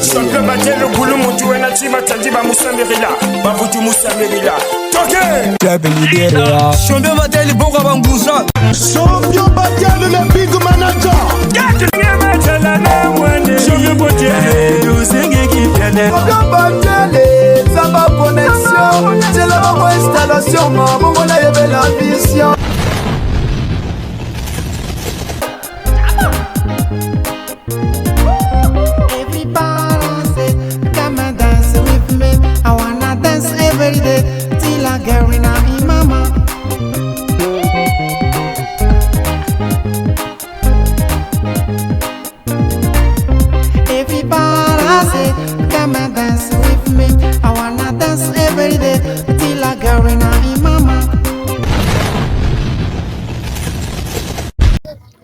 champion batelo bulu mutu na chima tandiba musamirila bavutu musamirila toke champion batelo bongo bangusa champion batelo le big manager champion batelo usingi kipiane champion batelo samba connexion c'est la bonne installation bongo na yebela vision. Every day till I get in my mama. Everybody say, come and dance with me. I wanna dance every day till I get in my mama.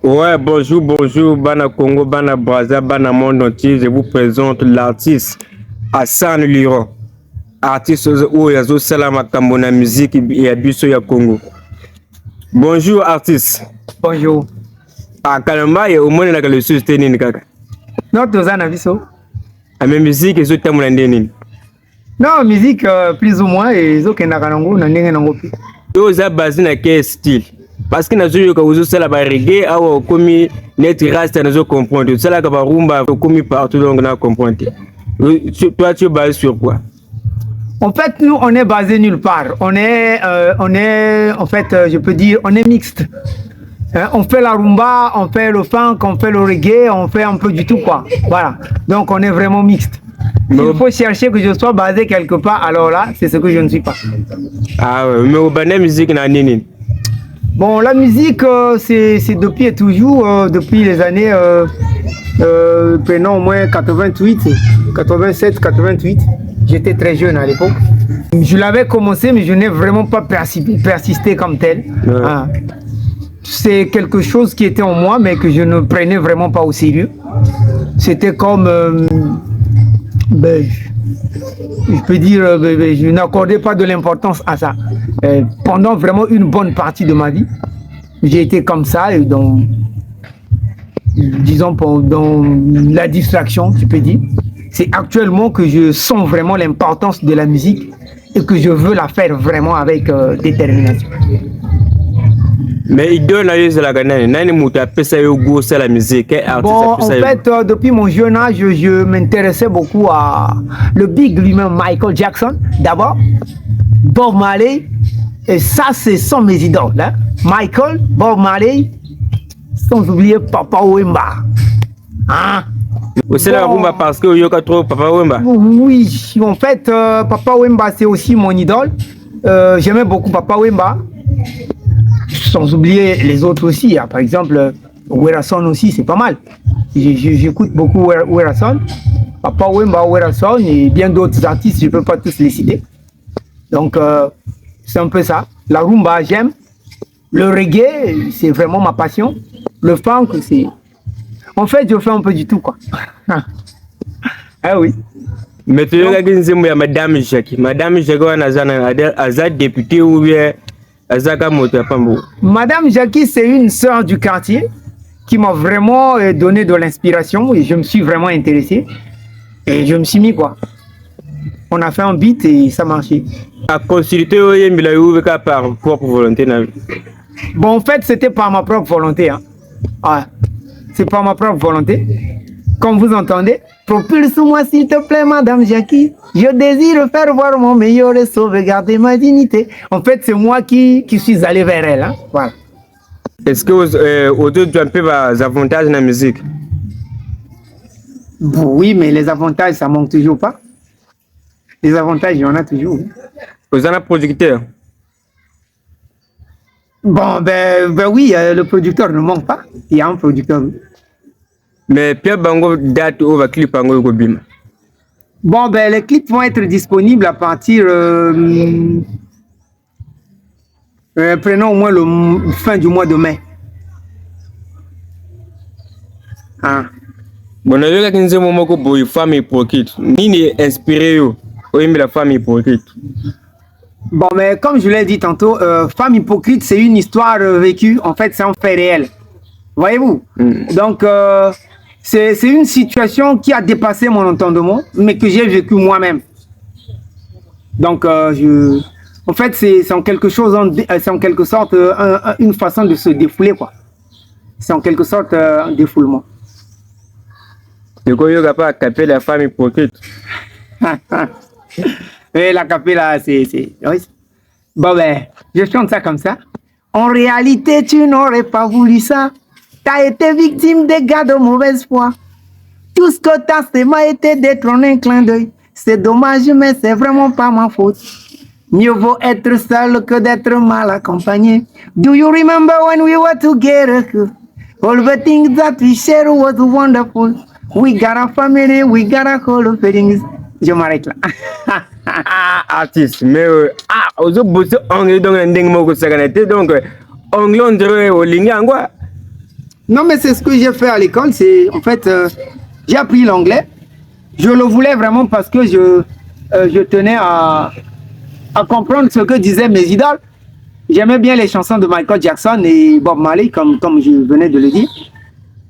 Ouais, bonjour, Bana Congo, Bana Brazza, Bana monde entier. Je vous présente l'artiste Hassan Liron. Artiste oyo salama kambo na musique ya biso ya Congo. Bonjour artiste. Bonjour. Kalamba ya omone na kale société nini kaka? Non tozana biso. Ame musique ezo tamula ndeni. Non musique plus ou moins ezo kenda kanango na ndenge nango pi. Toza basé na quel style? Parce que nazo yoka ozo sala ba reggae awa komi net rasta nazo comprendre. Sala ka ba rumba komi partout donc na comprendre. Toi tu es basé sur quoi? En fait, nous, on est basé nulle part. On est, en fait, je peux dire, on est mixte. On fait la rumba, on fait le funk, on fait le reggae, on fait un peu du tout, quoi. Voilà. Donc, on est vraiment mixte. Il faut chercher que je sois basé quelque part, alors là, c'est ce que je ne suis pas. Ah ouais, mais au banane musique, na nini? Bon, la musique, c'est depuis et toujours, depuis les années, prenons au moins 88, 87, 88. J'étais très jeune à l'époque. Je l'avais commencé, mais je n'ai vraiment pas persisté comme tel. Ouais. Ah. C'est quelque chose qui était en moi, mais que je ne prenais vraiment pas au sérieux. C'était comme... je peux dire, je n'accordais pas de l'importance à ça. Pendant vraiment une bonne partie de ma vie, j'ai été comme ça, et disons, dans la distraction, tu peux dire. C'est actuellement que je sens vraiment l'importance de la musique et que je veux la faire vraiment avec détermination. Mais idole na yo la Ghana, nani mutu apesa yo go la musique? Bon, en fait, depuis mon jeune âge, je m'intéressais beaucoup à le big lui-même, Michael Jackson, d'abord, Bob Marley, et ça, ce sont mes idoles. Hein? Michael, Bob Marley, sans oublier Papa Wemba. Hein? C'est la rumba parce que yoka trop Papa Wemba. Oui, en fait, Papa Wemba c'est aussi mon idole. J'aimais beaucoup Papa Wemba. Sans oublier les autres aussi. Hein. Par exemple, Werason aussi, c'est pas mal. J'écoute beaucoup Werason. Papa Wemba, Werason et bien d'autres artistes, je ne peux pas tous les citer. Donc, c'est un peu ça. La rumba, j'aime. Le reggae, c'est vraiment ma passion. Le funk, c'est... En fait, je fais un peu du tout, quoi. Ah oui. Mais tu as Madame Jackie. Madame Jackie, elle est députée ou bien Madame Jackie, c'est une sœur du quartier qui m'a vraiment donné de l'inspiration et je me suis vraiment intéressé. Et je me suis mis, quoi. On a fait un beat et ça marchait. A consulté par propre volonté? Bon, en fait, c'était par ma propre volonté. Hein. Ouais. C'est par ma propre volonté. Comme vous entendez, propulse-moi s'il te plaît, Madame Jackie. Je désire faire voir mon meilleur et sauvegarder ma dignité. En fait, c'est moi qui suis allé vers elle. Hein. Voilà. Est-ce que autour tu as un peu des avantages dans la musique? Oui, mais les avantages, ça manque toujours pas. Les avantages, il y en a toujours. Vous en avez producteur? Bon, ben oui, le producteur ne manque pas. Il y a un producteur. Mais Pierre Bango date où va clip Bango Gobim? Bon, ben les clips vont être disponibles à partir... prenons au moins le fin du mois de mai. Ah. Bon, on a vu que nous avons beaucoup de femmes hypocrites. Ni inspiré ou la femme hypocrite? Bon, mais comme je l'ai dit tantôt, femme hypocrite, c'est une histoire vécue. En fait, c'est un fait réel. Voyez-vous? Donc, c'est une situation qui a dépassé mon entendement, mais que j'ai vécu moi-même. Donc, en fait, c'est en quelque sorte une façon de se défouler, quoi. C'est en quelque sorte un défoulement. De quoi il n'y a pas à caper la femme hypocrite? Et la capella, c'est... Oui. Bon, ben, je chante ça comme ça. En réalité, tu n'aurais pas voulu ça. T'as été victime des gars de mauvaise foi. Tout ce que t'as, c'est m'a été d'être en un clin d'œil. C'est dommage, mais c'est vraiment pas ma faute. Mieux vaut être seul que d'être mal accompagné. Do you remember when we were together? All the things that we shared was wonderful. We got a family, we got a whole of things. Je m'arrête là. Artiste, mais aux autres bosses anglais donc un dingue moko saganete donc anglais on dirait au lingangwa. Non, mais c'est ce que j'ai fait à l'école. C'est en fait, j'ai appris l'anglais. Je le voulais vraiment parce que je tenais à comprendre ce que disaient mes idoles. J'aimais bien les chansons de Michael Jackson et Bob Marley, comme je venais de le dire.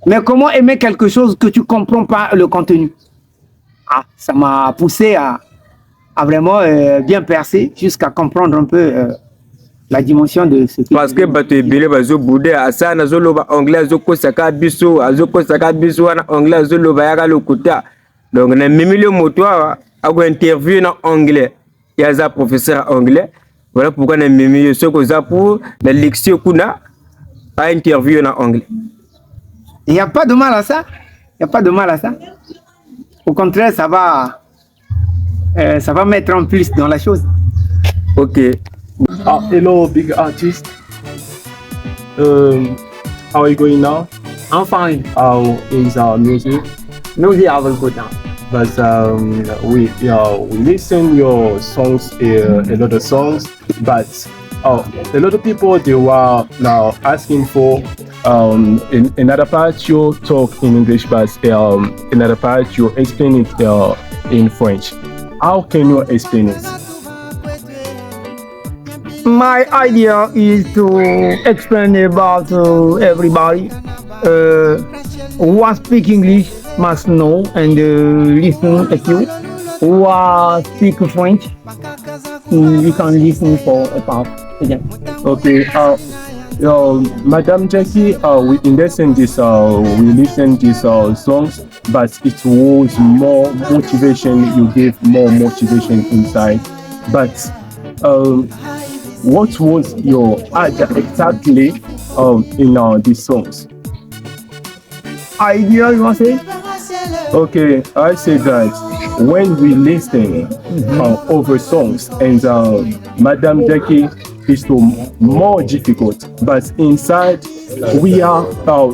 Mais comment aimer quelque chose que tu comprends pas le contenu? Ça m'a poussé à vraiment bien percer jusqu'à comprendre un peu la dimension de ce qui... Parce que bato ebele bazo boudé asa na zoloba anglais azoko saka biso na anglais azoloba yaka lokuta. Donc na mimilio motoa ako interview na anglais. Yaza professeur anglais. Voilà pourquoi na mimilio soko za pour la lecture kuna a interview na anglais. Il n'y a pas de mal à ça. Il n'y a pas de mal à ça. Au contraire, ça va mettre en plus dans la chose. Ok. Hello, big artist. How are you going now? I'm fine. How is our music? Music, I will go down. But we listen your songs, a lot of songs, but a lot of people they were now asking for in another part you talk in English, but another part you explain it in French. How can you explain it? My idea is to explain about everybody who speak English must know and listen at you. Who speak French, you can listen for a part again. Okay. Madam Jackie, we listen this songs, but it was more motivation. You gave more motivation inside. But what was your idea exactly in these songs? Idea, you want to say? Okay, I say that when we listen over songs and Madam Jackie is more difficult, but inside we are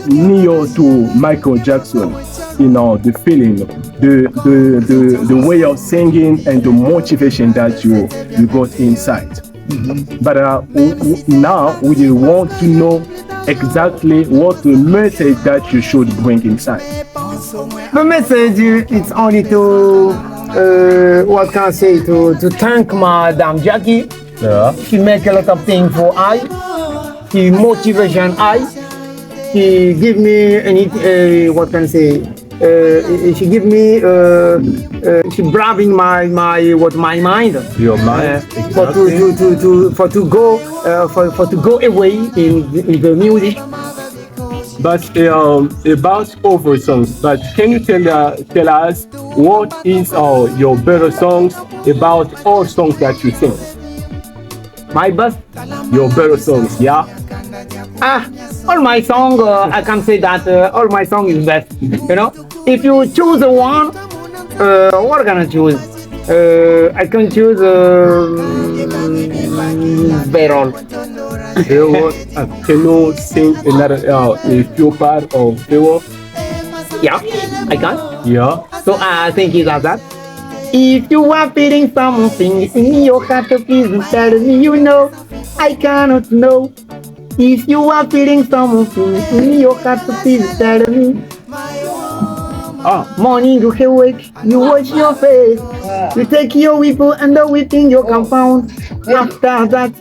near to Michael Jackson. You know, the feeling, the way of singing and the motivation that you got inside. But now we want to know exactly what the message that you should bring inside. The message is only to what can I say, to thank Madam Jackie. Yeah. She make a lot of things for I. She motivation I. She give me what can I say? She give me she bribing my mind. Your mind. Exactly. For to go away in the music. But about over songs, but can you tell us what is your better songs about all songs that you sing? My best? Your better songs, yeah? All my song, I can say that all my song is best. You know, if you choose one, what can I choose? I can choose Verol. Can you sing another a few part of Verol? Yeah, I can. Yeah. So I think it's like that. If you are feeling something in your heart, please tell me you know. I cannot know. If you are feeling something in your heart, please tell me. Morning you awake, you wash your face. You take your whipple and the whip in your compound. After that,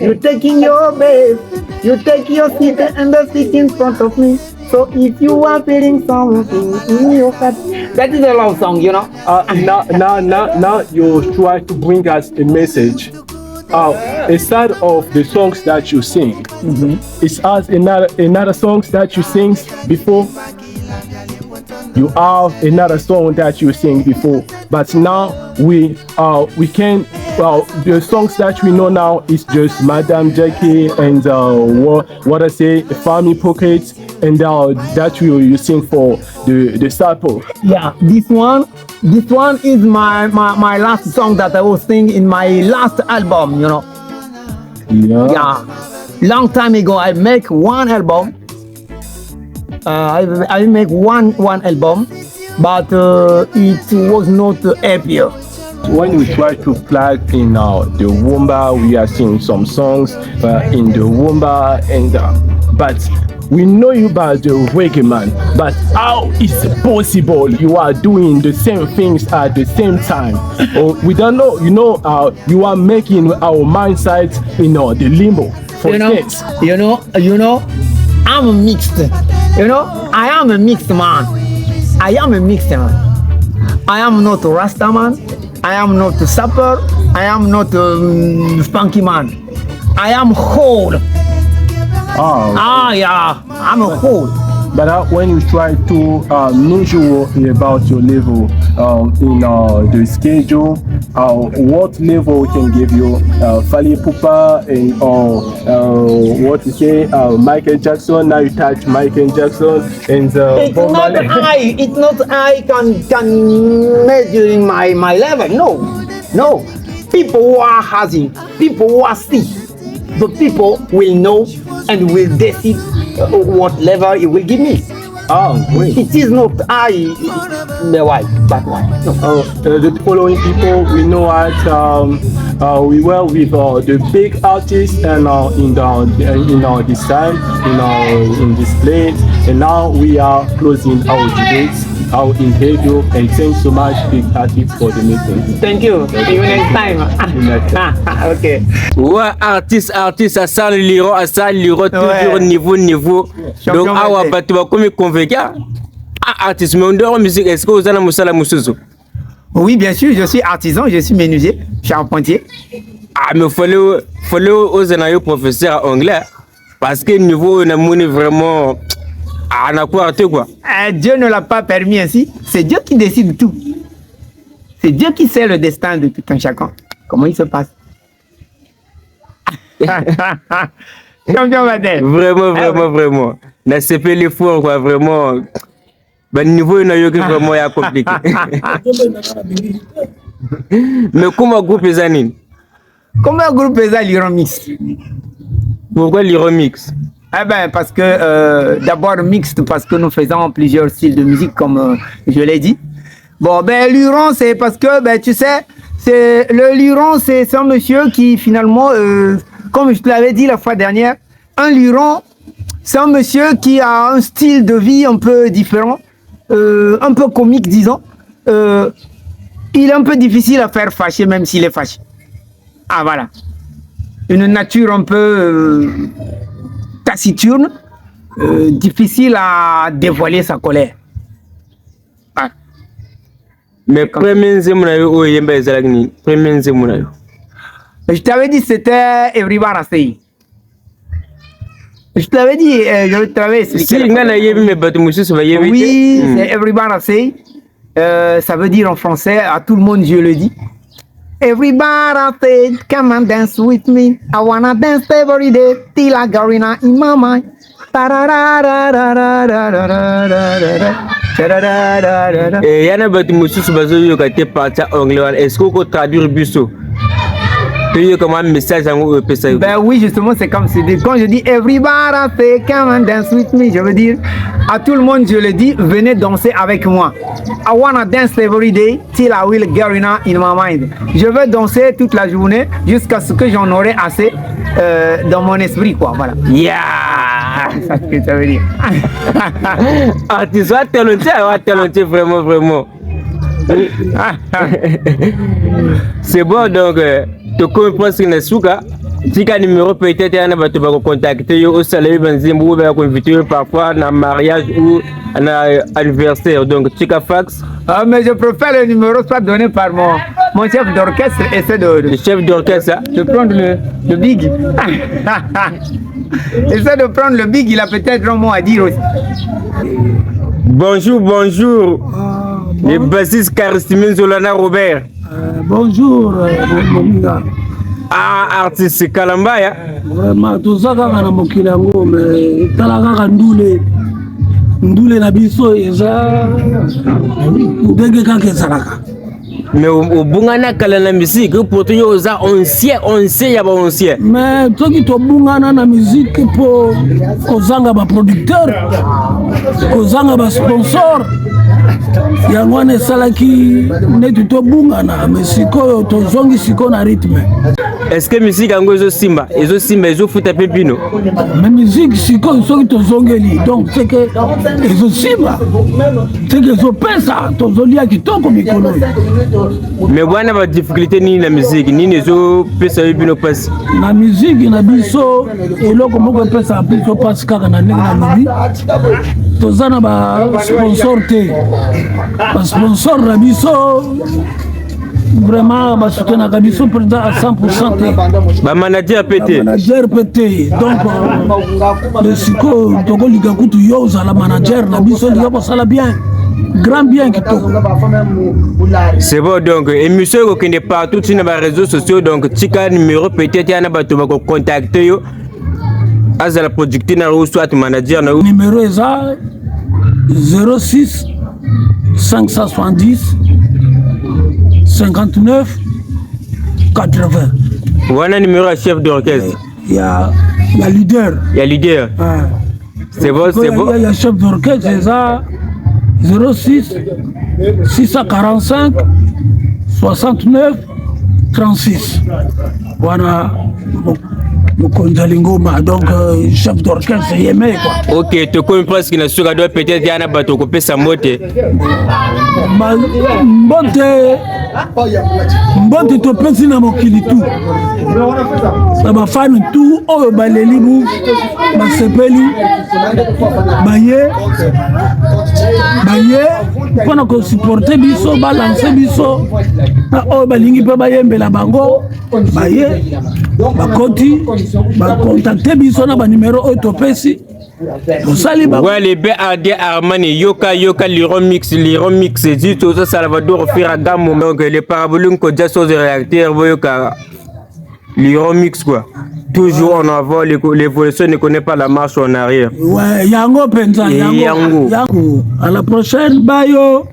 you take in your bed. You take your seat and the seat in front of me. So if you are feeling something in your heart, that is a love song, you know. Now you try to bring us a message. Aside of the songs that you sing, it's as another songs that you sing before. You have another song that you sing before, but now we can. The songs that we know now is just Madame Jackie and what I say, Family Pockets, and that you sing for the sample. Yeah, this one is my last song that I was singing in my last album, you know. Yeah. Long time ago, I make one album. I make one album, but it was not happier. When we try to plug in the Womba, we are singing some songs in the Womba, but we know you by the reggae man. But how is it possible you are doing the same things at the same time? We don't know. You are making our mindset in the limbo. You know, I'm a mixed. I am a mixed man. I am not a Rasta man. I am not a supper. I am not a funky man. I am whole. Yeah, I'm a whole. But when you try to measure about your level in the schedule, what level can give you Fally Ipupa and what you say Michael Jackson? Now you touch Michael Jackson and it's not I can measure in my level. No. People who are having, people who are sick, the people will know and will decide what level it will give me. Great. It is not the white, but white. No. The following people, we know that we were with the big artists and in this time, in this place, and now we are closing our debates, our interview, and thanks so much, big artists, for the meeting. Thank you. See you next time. Okay. Ouais, artiste, à ça le liro, toujours niveau. Donc, awa batu ba komi convaincu. Artiste, mais on dehors musique, est-ce que vous avez musala musuzu? Oui, bien sûr, je suis artisan, je suis menuisier, charpentier. Mais fallait oser na yo professeur anglais, parce que niveau on a moni vraiment on a quoi. Dieu ne l'a pas permis ainsi. C'est Dieu qui décide tout. C'est Dieu qui sait le destin de tout un chacun. Comment il se passe? Vraiment. Na CP l'effort quoi, vraiment. Ben niveau na yo vraiment ya compliqué. Mais comment groupe Ezanine? Comment un groupe Liron Mix? Pourquoi Liron Mix? Parce que d'abord mixte parce que nous faisons plusieurs styles de musique comme je l'ai dit. Bon Liron c'est parce que tu sais c'est le Liron c'est un monsieur qui finalement comme je te l'avais dit la fois dernière, un Liron c'est un monsieur qui a un style de vie un peu différent, un peu comique disons. Il est un peu difficile à faire fâcher même s'il est fâché. Voilà. Une nature un peu taciturne, difficile à dévoiler sa colère. Mais premier Zemunayo, je t'avais dit c'était Everybody Say. Je t'avais dit, je t'avais expliqué. Oui, c'est Everybody Say. Ça veut dire en français, à tout le monde je le dis. Everybody say, come and dance with me. I wanna dance every day till I got in my mind. Et yana bati mususu bazo yo ka te parti anglais. Est-ce que vous traduire busso? Comme un message oui, justement, c'est comme c'est dit. Quand je dis everybody say come and dance with me, je veux dire à tout le monde, je le dis, venez danser avec moi. I wanna dance every day till I will get in my mind. Je veux danser toute la journée jusqu'à ce que j'en aurai assez dans mon esprit, quoi. Voilà. Yeah! C'est ça que ça veut dire. Tu sois talenté, vraiment. C'est bon, donc. Tu connais presque Nesuka tika numéro peut-être yana bato ba contacter yo au salaire banzimbu ou ba inviter parfois na mariage ou na anniversaire, donc tika fax. Ah, mais je préfère le numéro soit donné par mon chef d'orchestre. Essaie Le chef d'orchestre, de prendre le big. Essaie de prendre le big, il a peut-être un mot à dire aussi. Bonjour, bonjour. Le bassiste Karistimine Zolana Robert. Bonjour, mon gars. Ah, artiste Kalambaya. Vraiment, tout ça, quand on a mokili yango, mais talaka ndule na biso eza ndenge kaka ezalaka. Mais au bungana kala na musique pour yo oza ancien ya ba ancien. Mais toki to bungana na musique po kozanga ba producteur, kozanga ba sponsor. Yango wana esalaki neti to bungana, mais sikoyo tozongi siko na rythme. Est-ce que musique yango ezo simba ezo futa pepino? Mais musique sikoyo soki tozongeli, donc c'est que ezo simba, c'est que ezo pesa tozolia kitoko mikolo. Mais wana ba difficulté nini na musique nini ezo pesa pepino passe? Na musique na biso eloko moko pesa biso passe kaka na ndenge na lobi. Tozana ba sponsor te. Ba sponsor na biso vraiment ba soutenir na biso président à 100% te. Ba manager pété. Manager pété. Donc le siko toko liga kutu yo za la manager na biso liga ko sala bien. Grand bien qui to. C'est bon, donc émission qui n'est partout sur les réseaux sociaux, donc tika numéro peut-être yana bato ba ko contacter yo. As la producteur na ou soit manager na numéro est 06 570 59 80. Voilà numéro à chef d'orchestre. Il y a leader. Il y a leader. C'est bon, c'est bon. Il y a chef d'orchestre, c'est ça. 06 645 69 36. Voilà. Ngoma, donc chef d'orchestre yemé quoi. Ok, tu connais presque na suka doit peut-être yana bato ko pesa mote. Mbote to pesi na mokili tu. Na ba fan tu oyo baleli bu ba sepeli baye pona ko supporter biso ba lancer biso na oyo balingi pe bayembela bango baye bakoti ba contacter biso na ba numéro oyo to pesi. Ouais, les BAD Armani, Yoka, Liron Mix, c'est tout ça, Salvador Ferragamo, donc les parabolines que déjà sont des réacteurs, Yoka, Liron Mix, quoi. Toujours en avant, l'évolution ne connaît pas la marche en arrière. Ouais, Yango Penza, Yango. À la prochaine, Bayo.